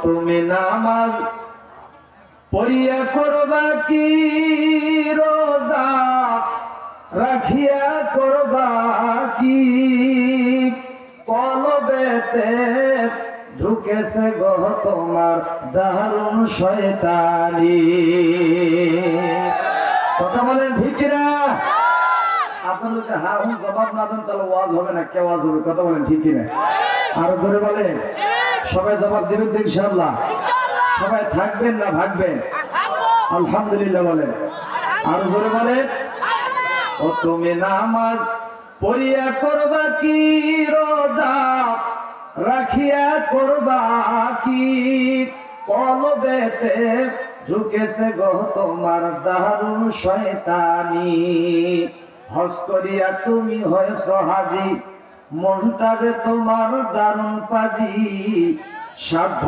তুমি নামাজ পড়িয়া করবা কি রোজা রাখিয়া করবা কি কলবেতে ঢুকেছে গো তোমার দারুণ শয়তানি। কথা বলেন ঠিক না? আপনাদের যদি হা হুম জবাব না দেন তাহলে ওয়াজ হবে না, কে ওয়াজ হবে? কথা বলেন ঠিক না? আরো ধরে বলেন, সবাই জবাব দিবেন তো ইনশাআল্লাহ? সবাই থাকবেন না ভাগবেন? আলহামদুলিল্লাহ বলেন। আরো ধরে বলেন, ও তুমি নামাজ পড়িয়া করবা কি রোজা রাখিয়া করবা কি কলবেতে ঢুকেছে গো তোমার দারুণ শয়তানি। হজ করিয়া তুমি হয়েছ হাজি, মনটা যে তোমার দারুণ পাজি। সাধ্য